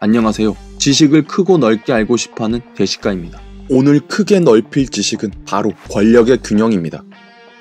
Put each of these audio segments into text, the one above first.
안녕하세요. 지식을 크고 넓게 알고 싶어하는 대식가입니다. 오늘 크게 넓힐 지식은 바로 권력의 균형입니다.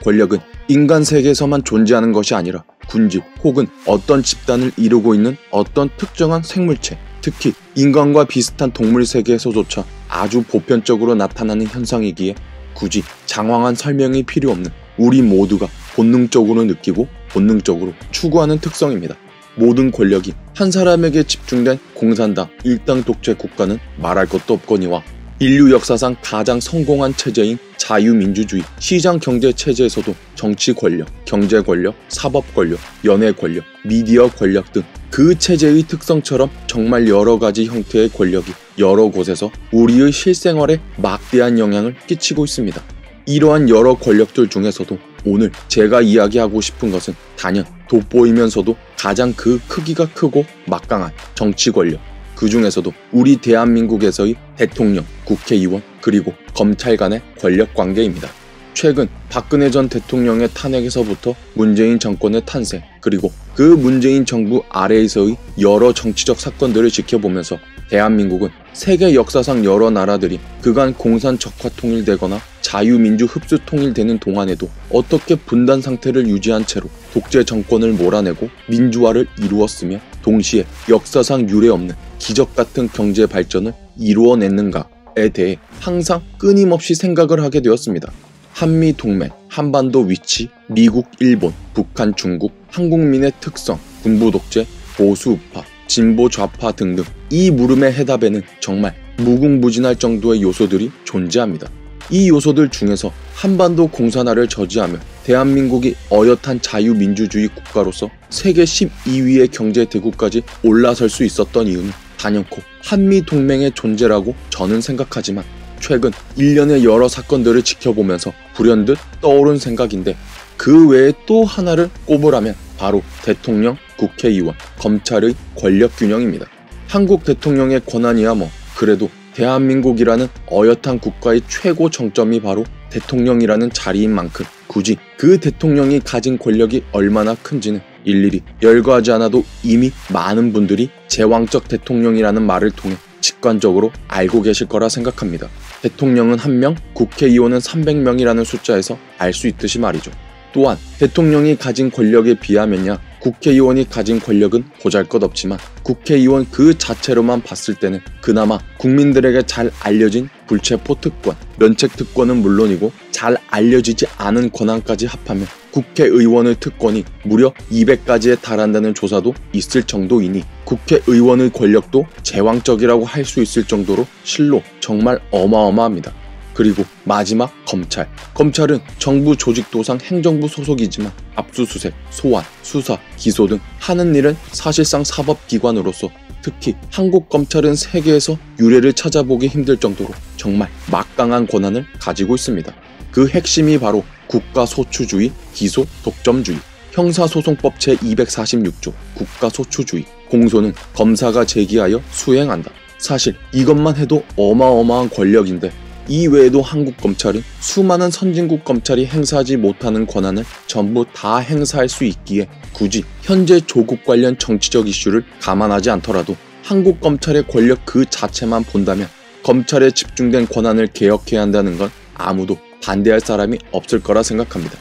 권력은 인간 세계에서만 존재하는 것이 아니라 군집 혹은 어떤 집단을 이루고 있는 어떤 특정한 생물체, 특히 인간과 비슷한 동물 세계에서조차 아주 보편적으로 나타나는 현상이기에 굳이 장황한 설명이 필요 없는 우리 모두가 본능적으로 느끼고 본능적으로 추구하는 특성입니다. 모든 권력이 한 사람에게 집중된 공산당 일당 독재 국가는 말할 것도 없거니와 인류 역사상 가장 성공한 체제인 자유민주주의 시장 경제 체제에서도 정치 권력, 경제 권력, 사법 권력, 연예 권력, 미디어 권력 등 그 체제의 특성처럼 정말 여러 가지 형태의 권력이 여러 곳에서 우리의 실생활에 막대한 영향을 끼치고 있습니다. 이러한 여러 권력들 중에서도 오늘 제가 이야기하고 싶은 것은 단연 돋보이면서도 가장 그 크기가 크고 막강한 정치 권력, 그 중에서도 우리 대한민국에서의 대통령, 국회의원, 그리고 검찰 간의 권력 관계입니다. 최근 박근혜 전 대통령의 탄핵에서부터 문재인 정권의 탄생, 그리고 그 문재인 정부 아래에서의 여러 정치적 사건들을 지켜보면서 대한민국은 세계 역사상 여러 나라들이 그간 공산 적화 통일되거나 자유민주 흡수 통일되는 동안에도 어떻게 분단 상태를 유지한 채로 독재 정권을 몰아내고 민주화를 이루었으며 동시에 역사상 유례없는 기적 같은 경제 발전을 이루어냈는가에 대해 항상 끊임없이 생각을 하게 되었습니다. 한미동맹, 한반도 위치, 미국, 일본, 북한, 중국, 한국민의 특성, 군부독재, 보수우파, 진보 좌파 등등 이 물음의 해답에는 정말 무궁무진할 정도의 요소들이 존재합니다. 이 요소들 중에서 한반도 공산화를 저지하며 대한민국이 어엿한 자유민주주의 국가로서 세계 12위의 경제 대국까지 올라설 수 있었던 이유는 단연코 한미동맹의 존재라고 저는 생각하지만 최근 일련의 여러 사건들을 지켜보면서 불현듯 떠오른 생각인데 그 외에 또 하나를 꼽으라면 바로 대통령, 국회의원, 검찰의 권력 균형입니다. 한국 대통령의 권한이야 그래도 대한민국이라는 어엿한 국가의 최고 정점이 바로 대통령이라는 자리인 만큼 굳이 그 대통령이 가진 권력이 얼마나 큰지는 일일이 열거하지 않아도 이미 많은 분들이 제왕적 대통령이라는 말을 통해 직관적으로 알고 계실 거라 생각합니다. 대통령은 1명, 국회의원은 300명이라는 숫자에서 알 수 있듯이 말이죠. 또한 대통령이 가진 권력에 비하면야 국회의원이 가진 권력은 보잘것없지만 국회의원 그 자체로만 봤을 때는 그나마 국민들에게 잘 알려진 불체포 특권, 면책 특권은 물론이고 잘 알려지지 않은 권한까지 합하면 국회의원의 특권이 무려 200가지에 달한다는 조사도 있을 정도이니 국회의원의 권력도 제왕적이라고 할 수 있을 정도로 실로 정말 어마어마합니다. 그리고 마지막 검찰. 검찰은 정부 조직도상 행정부 소속이지만 압수수색, 소환, 수사, 기소 등 하는 일은 사실상 사법기관으로서 특히 한국 검찰은 세계에서 유례를 찾아보기 힘들 정도로 정말 막강한 권한을 가지고 있습니다. 그 핵심이 바로 국가소추주의, 기소, 독점주의, 형사소송법 제246조 국가소추주의, 공소는 검사가 제기하여 수행한다. 사실 이것만 해도 어마어마한 권력인데 이 외에도 한국 검찰은 수많은 선진국 검찰이 행사하지 못하는 권한을 전부 다 행사할 수 있기에 굳이 현재 조국 관련 정치적 이슈를 감안하지 않더라도 한국 검찰의 권력 그 자체만 본다면 검찰에 집중된 권한을 개혁해야 한다는 건 아무도 반대할 사람이 없을 거라 생각합니다.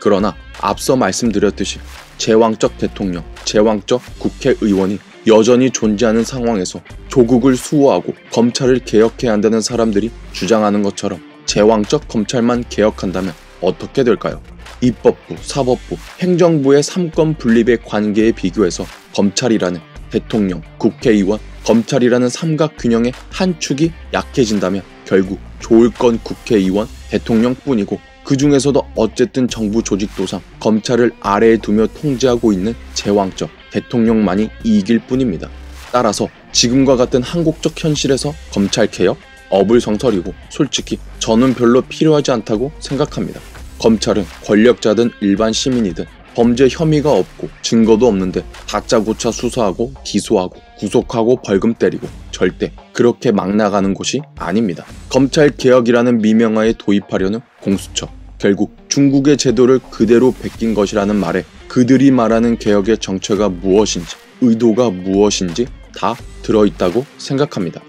그러나 앞서 말씀드렸듯이 제왕적 대통령, 제왕적 국회의원이 여전히 존재하는 상황에서 조국을 수호하고 검찰을 개혁해야 한다는 사람들이 주장하는 것처럼 제왕적 검찰만 개혁한다면 어떻게 될까요? 입법부, 사법부, 행정부의 3권 분립의 관계에 비교해서 검찰이라는 대통령, 국회의원, 검찰이라는 삼각균형의 한 축이 약해진다면 결국 좋을 건 국회의원, 대통령뿐이고 그 중에서도 어쨌든 정부 조직도상 검찰을 아래에 두며 통제하고 있는 제왕적 대통령만이 이길 뿐입니다. 따라서 지금과 같은 한국적 현실에서 검찰개혁? 어불성설이고 솔직히 저는 별로 필요하지 않다고 생각합니다. 검찰은 권력자든 일반 시민이든 범죄 혐의가 없고 증거도 없는데 다짜고짜 수사하고 기소하고 구속하고 벌금 때리고 절대 그렇게 막 나가는 곳이 아닙니다. 검찰개혁이라는 미명하에 도입하려는 공수처, 결국 중국의 제도를 그대로 베낀 것이라는 말에 그들이 말하는 개혁의 정체가 무엇인지, 의도가 무엇인지 다 들어있다고 생각합니다.